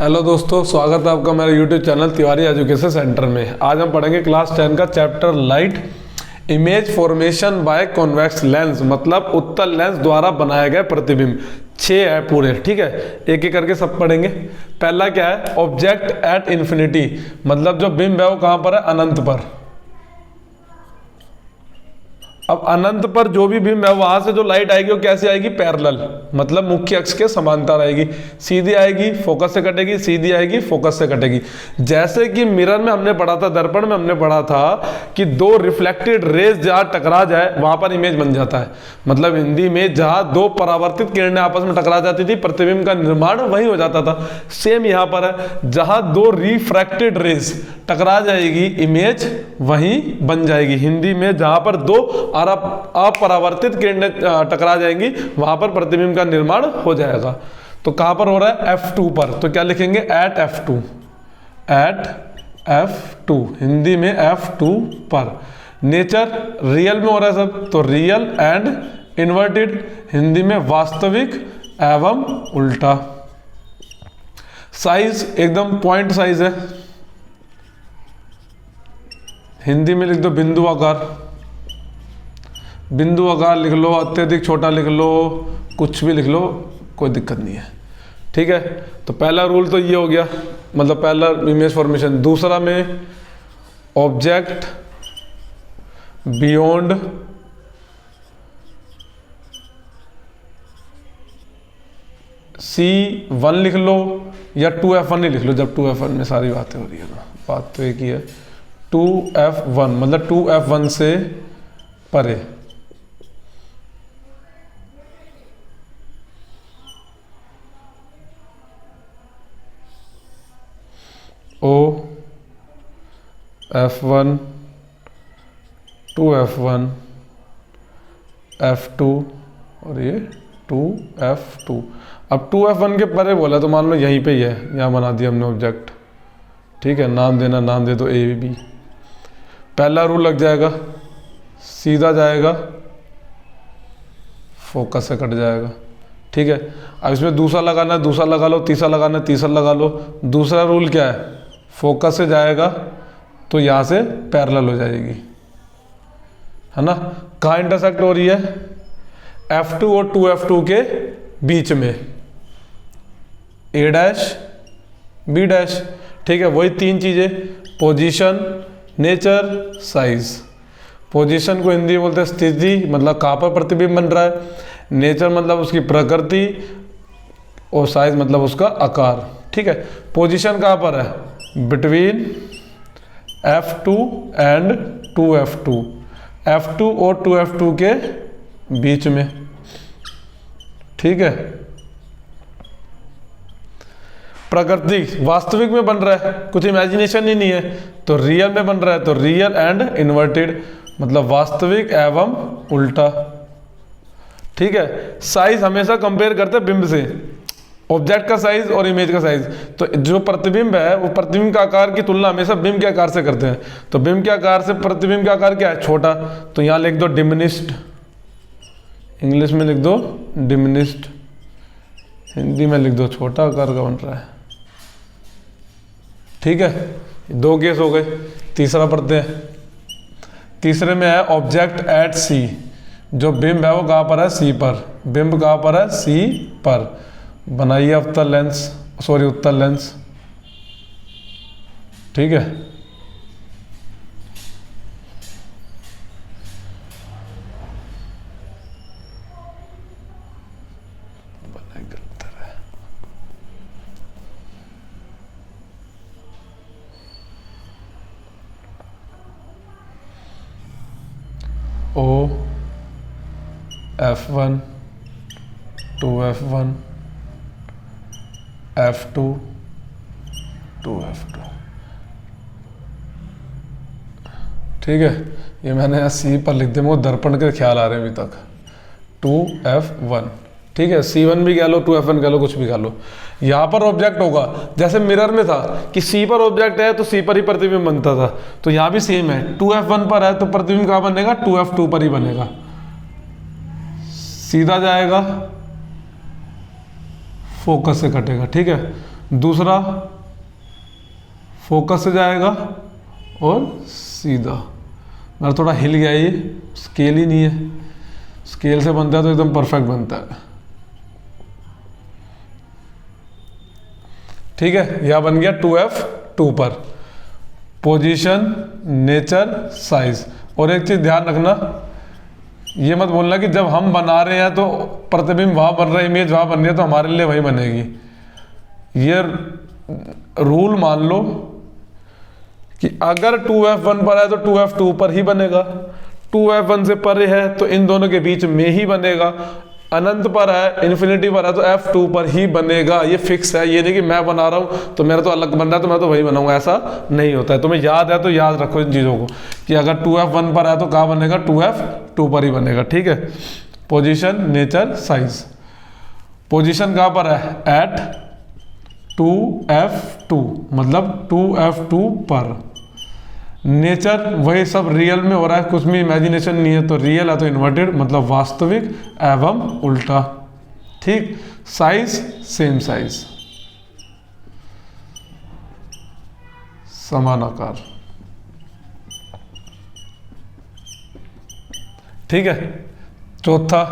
Hello दोस्तों, स्वागत है आपका मेरे YouTube channel Tiwari education centre में। आज हम पढ़ेंगे क्लास 10 का chapter light image formation by convex lens, मतलब उत्तल लेंस द्वारा बनाया गया प्रतिबिंब। 6 है पूरे, ठीक है, एक एक करके सब पढ़ेंगे। पहला क्या है, ऑब्जेक्ट एट इन्फिनिटी, मतलब जो बिंब है वो कहाँ पर है, अनंत पर। अब अनंत पर जो भी बिंब है वहां से जो लाइट आएगी वो कैसे आएगी, पैरेलल, मतलब मुख्य अक्ष के समांतर आएगी। सीधी आएगी फोकस से कटेगी, सीधी आएगी फोकस से कटेगी। जैसे कि मिरर में हमने पढ़ा था, दर्पण में हमने पढ़ा था कि दो रिफ्लेक्टेड रेज जहां टकरा जाए वहां पर इमेज बन जाता है। मतलब हिंदी में जहां दो परावर्तित किरणें आपस में टकरा जाती थी, प्रतिबिंब का निर्माण वही हो जाता था। सेम यहां पर है, जहां दो रिफ्रैक्टेड रेज टकरा जाएगी इमेज वहीं बन जाएगी। हिंदी में जहां पर दो अपरावर्तित किरणें टकरा जाएंगी वहां पर प्रतिबिंब का निर्माण हो जाएगा। तो कहां पर हो रहा है, F2 पर। तो क्या लिखेंगे, eight F2, eight F2, Hindi में F2 पर। नेचर रियल में हो रहा है सब, तो रियल एंड इन्वर्टेड, हिंदी में वास्तविक एवं उल्टा। साइज एकदम पॉइंट साइज है, हिंदी में लिख दो बिंदु आकार। बिंदु आकार लिख लो, अत्यधिक छोटा लिख लो, कुछ भी लिख लो, कोई दिक्कत नहीं है, ठीक है। तो पहला रूल तो ये हो गया, मतलब पहला इमेज फॉर्मेशन। दूसरा में ऑब्जेक्ट बियॉन्ड C1 लिख लो या 2F1 ही लिख लो, जब 2F1 में सारी बातें हो रही है ना, बात तो एक ही है। 2F1 मतलब 2F1 से परे। F1 2F1 F2 और ये 2F2। अब 2F1 के परे बोला तो मान लो यहीं पे ही है, यहाँ बना दिया हमने ऑब्जेक्ट, ठीक है। नाम देना, नाम दे दो AB। पहला रूल लग जाएगा, सीधा जाएगा फोकस से कट जाएगा, ठीक है। अब इसमें दूसरा लगाना है, दूसरा लगा लो, तीसरा लगाना है, तीसरा लगा लो। दूसरा रूल क्या है, फोकस से जाएगा तो यहाँ से पैरेलल हो जाएगी, है ना। कहाँ इंटरसेक्ट हो रही है, F2 और 2F2 के बीच में, A' B', ठीक है। वही तीन चीजें, पोजीशन, नेचर, साइज। पोजीशन को हिंदी में बोलते हैं स्थिति, मतलब कहाँ पर प्रतिबिंब बन रहा है। नेचर मतलब उसकी प्रकृति, और साइज मतलब उसका आकार, ठीक है। पोजीशन कहाँ पर है, between F2 and 2F2, F2 और 2F2 के बीच में, ठीक है। प्रकृति वास्तविक में बन रहा है, कुछ इमेजिनेशन ही नहीं है, तो रियल में बन रहा है, तो रियल एंड इन्वर्टेड, मतलब वास्तविक एवं उल्टा, ठीक है। साइज हमेशा कंपेयर करते हैं बिंब से, ऑब्जेक्ट का साइज और इमेज का साइज। तो जो प्रतिबिंब है वो प्रतिबिंब का आकार की तुलना हमेशा बिंब के आकार से करते हैं। तो बिंब के आकार से प्रतिबिंब का आकार क्या है, छोटा, तो यहां लिख दो डिमिनिश्ड, इंग्लिश में लिख दो डिमिनिश्ड, हिंदी में लिख दो छोटा आकार का बन रहा है, ठीक है। दो केस हो गए, तीसरा पढ़ते हैं। तीसरे में है ऑब्जेक्ट एट C, जो बिंब है वो कहां पर है, C पर। बिंब कहां पर है, C पर। बनाइए अवतल लेंस, सॉरी उत्तल लेंस, ठीक है। F1 2F1 F2 2F2, ठीक है। ये मैंने यहाँ C पर लिख दिया, मुझे दर्पण के ख्याल आ रहे हैं अभी तक। 2F1, ठीक है। C1 भी कह लो, 2F1 कह लो, कुछ भी कह लो। यहाँ पर ऑब्जेक्ट होगा, जैसे मिरर में था कि C पर ऑब्जेक्ट है तो C पर ही प्रतिबिंब बनता था, तो यहाँ भी सेम है। 2F1 पर है तो प्रतिबिंब कहाँ बनेगा, 2F2 पर ही बनेगा। सीधा जाएगा फोकस से कटेगा, ठीक है। दूसरा फोकस से जाएगा और सीधा। मेरा थोड़ा हिल गया, ये स्केल ही नहीं है, स्केल से बनता है तो एकदम परफेक्ट बनता है। ठीक है, यह बन गया 2F2 पर। Position, nature, size. और एक चीज ध्यान रखना, ये मत बोलना कि जब हम बना रहे हैं तो प्रतिबिंब वहां बन रहा है, इमेज वहां बन रही है तो हमारे लिए वही बनेगी। ये रूल मान लो कि अगर 2F1 पर है तो 2F2 पर ही बनेगा, 2F1 से परे है तो इन दोनों के बीच में ही बनेगा, अनंत पर है, इन्फिनिटी पर है तो F2 पर ही बनेगा। ये फिक्स है, ये नहीं कि मैं बना रहा हूं तो मेरा तो अलग बन रहा है तो मैं तो वही बनाऊंगा, ऐसा नहीं होता है। तुम्हें याद है तो याद रखो इन चीज़ों को कि अगर 2F1 पर है तो कहाँ बनेगा, 2F2 पर ही बनेगा। ठीक है, पोजीशन, नेचर, साइज। पोजीशन कहाँ पर है, एट 2F2, मतलब 2F2 पर। नेचर वही सब रियल में हो रहा है, कुछ भी इमेजिनेशन नहीं है, तो रियल है तो इन्वर्टेड मतलब वास्तविक एवं उल्टा। ठीक, साइज सेम साइज, समान आकार। ठीक है, चौथा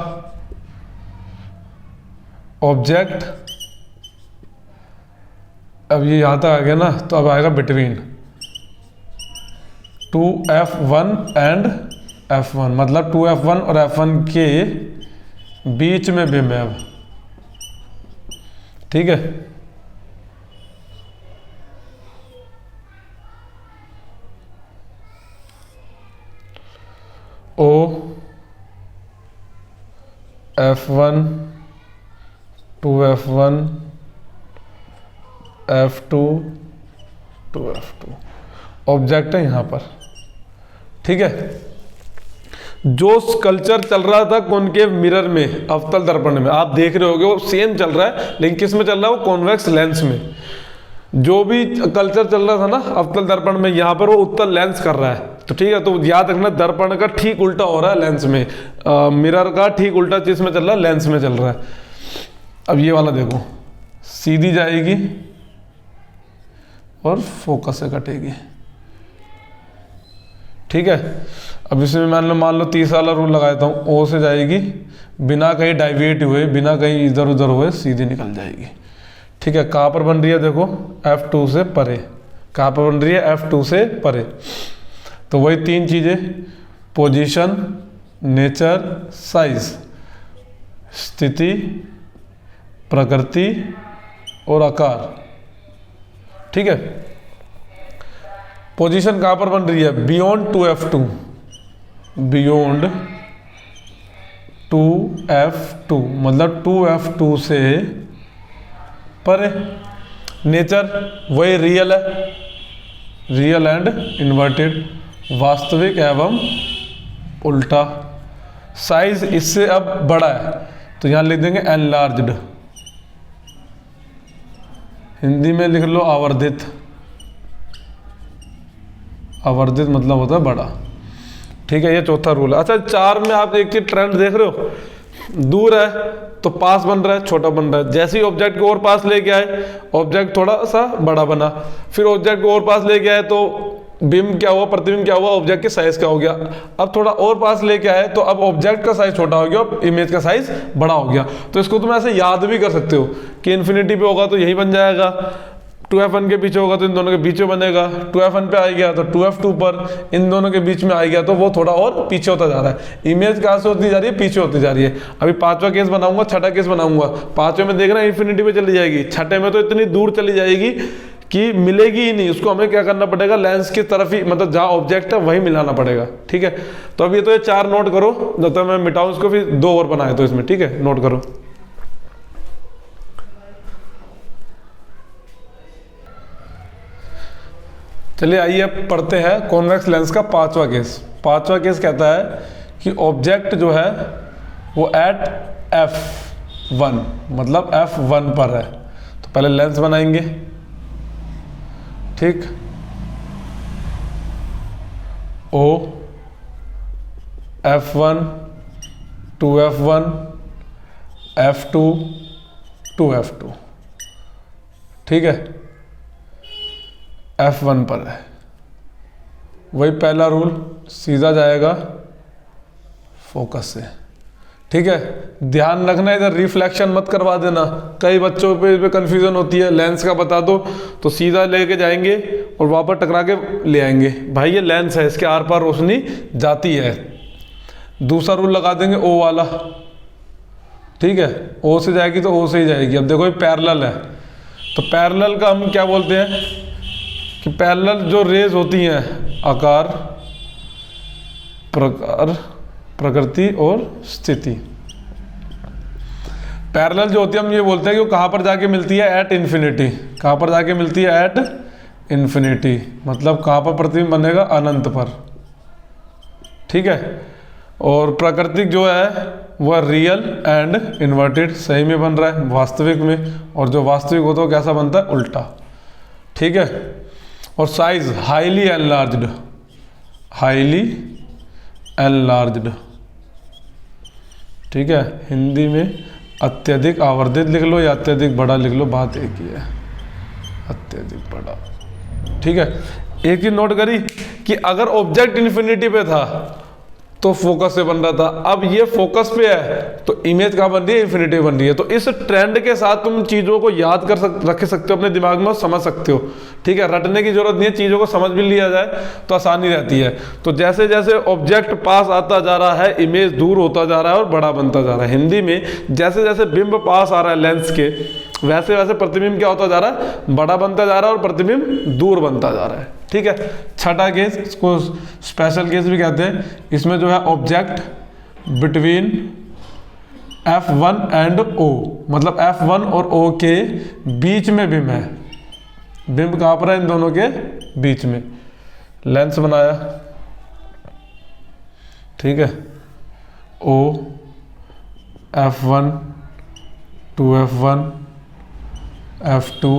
ऑब्जेक्ट। अब ये यहां तक आ गया ना, तो अब आएगा बिटवीन 2F1 एंड F1, मतलब 2F1 और F1 के बीच में बिंब है। ठीक है, O F1 2F1 F2 2F2 object है यहां पर। ठीक है, जो स्कल्पचर चल रहा था कॉनकेव मिरर में, अवतल दर्पण में, आप देख रहे होगे वो सेम चल रहा है, लेकिन किस में चल रहा है, वो कॉन्वेक्स लेंस में। जो भी कल्चर चल रहा था ना अवतल दर्पण में, यहाँ पर वो उत्तल लेंस कर रहा है। तो ठीक है, तो याद रखना दर्पण का ठीक उल्टा हो रहा है लेंस में, मिरर का ठीक उल्टा चीज में चल रहा है, लेंस में चल रहा है। अब ये वाला देखो, सीधी जाएगी और फोकस से कटेगी। ठीक है, अब इसमें मान लो 30 वाला रूल लगा देता हूँ, ओ से जाएगी, बिना कहीं डाइवेट हुए, बिना कहीं इधर उधर हुए सीधी निकल जाएगी। ठीक है, कहाँ पर बन रही है देखो, F2 से परे। कहाँ पर बन रही है, F2 से परे। तो वही तीन चीजें, पोजीशन, नेचर, साइज, स्थिति, प्रकृति और आकार। ठीक है, पोजीशन कहां पर बन रही है, बियॉन्ड 2F2, बियॉन्ड 2F2 मतलब 2F2 से परे। नेचर वही रियल है, रियल एंड इन्वर्टेड, वास्तविक एवं उल्टा। साइज इससे अब बड़ा है तो यहां लिख देंगे एनलार्ज्ड, हिंदी में लिख लो आवर्धित। आवर्धित मतलब होता है बड़ा। ठीक है, ये चौथा रूल है। अच्छा, 4 में आप एक चीज ट्रेंड देख रहे हो, दूर है तो पास बन रहा है, छोटा बन रहा है। जैसे ही ऑब्जेक्ट को और पास लेके आए, ऑब्जेक्ट थोड़ा सा बड़ा बना, फिर ऑब्जेक्ट को और पास लेके आए तो बिंब क्या हुआ, प्रतिबिंब क्या हुआ, ऑब्जेक्ट के साइज का हो गया। अब थोड़ा और पास लेके आए तो अब ऑब्जेक्ट का साइज छोटा हो गया, इमेज का साइज बड़ा हो गया। तो इसको तुम ऐसे याद भी कर सकते हो कि इन्फिनिटी पे होगा तो यही बन जाएगा, 2F1 के पीछे होगा तो इन दोनों के बीच में बनेगा, 2F1 पे आ गया तो 2F2 पर, इन दोनों के बीच में आ गया तो वो थोड़ा और पीछे होता जा रहा है। इमेज कहाँ से होती जा रही है, पीछे होती जा रही है। अभी 5वां केस बनाऊंगा, 6ठा केस बनाऊंगा। 5वें में देखना इन्फिनिटी पे चली जाएगी, 6ठे में तो इतनी दूर चली जाएगी कि मिलेगी ही नहीं। उसको हमें क्या करना पड़ेगा, लेंस की तरफ ही, मतलब जहाँ ऑब्जेक्ट है वही मिलाना पड़ेगा। ठीक है, तो अब ये तो ये 4 नोट करो, जब तक मैं मिटाऊं इसको, फिर 2 और बनाए तो इसमें। ठीक है, नोट करो। चलिए आइए अब पढ़ते हैं कॉन्वेक्स लेंस का 5वां केस। 5वां केस कहता है कि ऑब्जेक्ट जो है वो एट F1 मतलब F1 पर है। तो पहले लेंस बनाएंगे, ठीक, O F1 2F1 F2 2F2। ठीक है, F1 पर है, वही पहला रूल, सीधा जाएगा फोकस से। ठीक है, ध्यान रखना इधर रिफ्लेक्शन मत करवा देना, कई बच्चों पे कंफ्यूजन होती है, लेंस का बता दो तो सीधा लेके जाएंगे और वापस टकरा के ले आएंगे, भाई ये लेंस है, इसके आर पार रोशनी जाती है। दूसरा रूल लगा देंगे ओ वाला, ठीक है, ओ से जाएगी तो ओ से ही जाएगी। अब देखो ये पैरेलल है, तो पैरेलल का हम क्या बोलते हैं कि पैरेलल जो रेज होती हैं आकार, प्रकार, प्रकृति और स्थिति, पैरेलल जो होती है हम ये बोलते हैं कि वो कहाँ पर जाके मिलती है, एट इन्फिनिटी। कहाँ पर जाके मिलती है, एट इन्फिनिटी, मतलब कहाँ पर प्रतिबिंब बनेगा, अनंत पर। ठीक है, और प्राकृतिक जो है वह रियल एंड इन्वर्टेड, सही में बन रहा है, वास्तविक में, और जो वास्तविक होता है वो कैसा बनता है, उल्टा। ठीक है, और size highly enlarged, highly enlarged. ठीक है, हिंदी में अत्यधिक आवर्धित लिख लो या अत्यधिक बड़ा लिख लो, बात एक ही है, अत्यधिक बड़ा। ठीक है, एक ही नोट करी कि अगर ऑब्जेक्ट इन्फिनिटी पे था तो फोकस से बन रहा था, अब ये फोकस पे है तो इमेज कहाँ बन रही है, इन्फिनिटी बन रही है। तो इस ट्रेंड के साथ तुम चीज़ों को याद रख सकते हो अपने दिमाग में और समझ सकते हो। ठीक है, रटने की जरूरत नहीं है, चीज़ों को समझ भी लिया जाए तो आसानी रहती है। तो जैसे जैसे ऑब्जेक्ट पास आता जा रहा है, इमेज दूर होता जा रहा है और बड़ा बनता जा रहा है। हिंदी में जैसे जैसे बिंब पास आ रहा है लेंस के, वैसे वैसे प्रतिबिंब क्या होता जा रहा है, बड़ा बनता जा रहा है और प्रतिबिंब दूर बनता जा रहा है। ठीक है, छठा केस, इसको स्पेशल केस भी कहते हैं, इसमें जो है object between F1 and O, मतलब F1 और O के बीच में बिंब है। बिंब कहाँ पर है, इन दोनों के बीच में। लेंस बनाया, ठीक है, O, F1, 2F1, F2,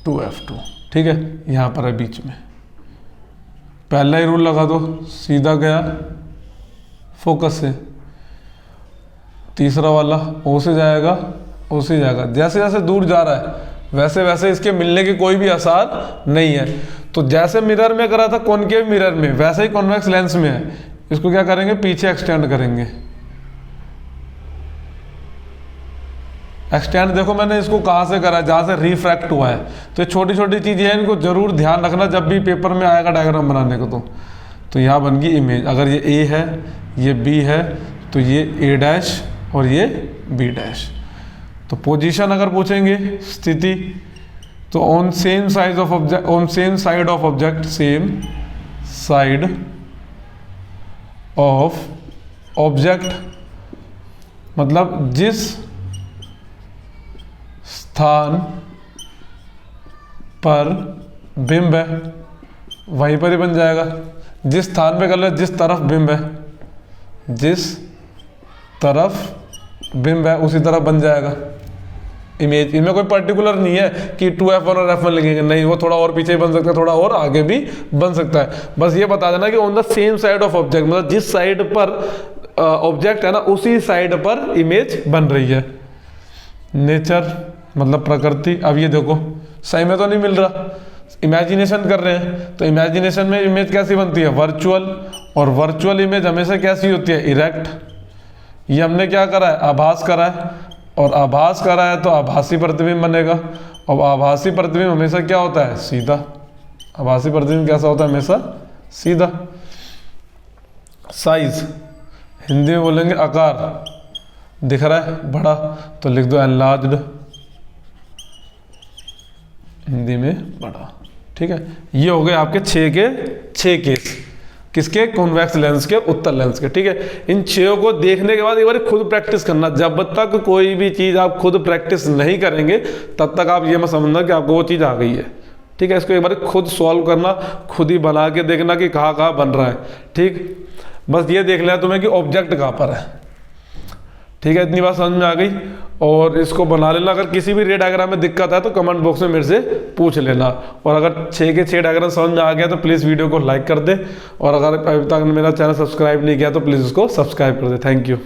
2F2, ठीक है, यहाँ पर है बीच में। पहला ही रूल लगा दो, सीधा गया फोकस से। तीसरा वाला ओ से जाएगा, ओ से जाएगा, जैसे जैसे दूर जा रहा है वैसे वैसे इसके मिलने के कोई भी आसार नहीं है। तो जैसे मिरर में करा था कॉनकेव मिरर में, वैसे ही कॉन्वेक्स लेंस में है। इसको क्या करेंगे, पीछे एक्सटेंड करेंगे। एक्सटेंड देखो मैंने इसको कहाँ से करा है, जहाँ से रिफ्रैक्ट हुआ है। तो ये छोटी छोटी चीज़ें हैं, इनको जरूर ध्यान रखना जब भी पेपर में आएगा डायग्राम बनाने को। तो यहाँ बन गई इमेज, अगर ये ए है, ये बी है, तो ये ए डैश और ये बी डैश। तो पोजीशन अगर पूछेंगे, स्थिति, तो on same side of object, on same side of object, same side of object, मतलब जिस स्थान पर बिंब है वहीं पर ही बन जाएगा। जिस स्थान पे कर ले, जिस तरफ बिंब है, जिस तरफ बिंब है उसी तरफ बन जाएगा इमेज। इनमें कोई पर्टिकुलर नहीं है कि 2F1 और F1 लिखेंगे, नहीं, वो थोड़ा और पीछे बन सकता है, थोड़ा और आगे भी बन सकता है। बस ये बता देना कि on the same side of object, मतलब जिस साइड पर ऑब्जेक्ट है ना, उसी साइड पर इमेज बन रही है। नेचर मतलब प्रकृति। अब ये देखो सही में तो नहीं मिल रहा, इमेजिनेशन कर रहे हैं, तो इमेजिनेशन में इमेज कैसी बनती है, वर्चुअल, और वर्चुअल इमेज हमेशा कैसी होती है, इरेक्ट। ये हमने क्या करा है, आभास करा है, और आभास करा है तो आभासी प्रतिबिंब बनेगा। और आभासी प्रतिबिंब हमेशा क्या होता है, सीधा। आभासी प्रतिबिंब कैसा होता है, हमेशा सीधा। साइज हिंदी में बोलेंगे आकार, दिख रहा है बड़ा तो लिख दो एनलार्ज्ड, हिंदी में बड़ा। ठीक है, ये हो गए आपके 6 के 6 केस, किसके, कॉन्वेक्स लेंस के, उत्तल लेंस के। ठीक है, इन 6 को देखने के बाद एक बार खुद प्रैक्टिस करना। जब तक कोई भी चीज़ आप खुद प्रैक्टिस नहीं करेंगे तब तक आप ये मत समझना कि आपको वो चीज़ आ गई है। ठीक है, इसको एक बार खुद सॉल्व करना, खुद ही बना के देखना कि कहाँ कहाँ बन रहा है। ठीक, बस ये देख लेना तुम्हें कि ऑब्जेक्ट कहाँ पर है। ठीक है, इतनी बात समझ में आ गई, और इसको बना लेना। अगर किसी भी रे डायग्राम में दिक्कत है तो कमेंट बॉक्स में मेरे से पूछ लेना। और अगर 6 के 6 डायग्राम समझ में आ गया तो प्लीज़ वीडियो को लाइक कर दे, और अगर अभी तक मेरा चैनल सब्सक्राइब नहीं किया तो प्लीज़ उसको सब्सक्राइब कर दे। Thank you.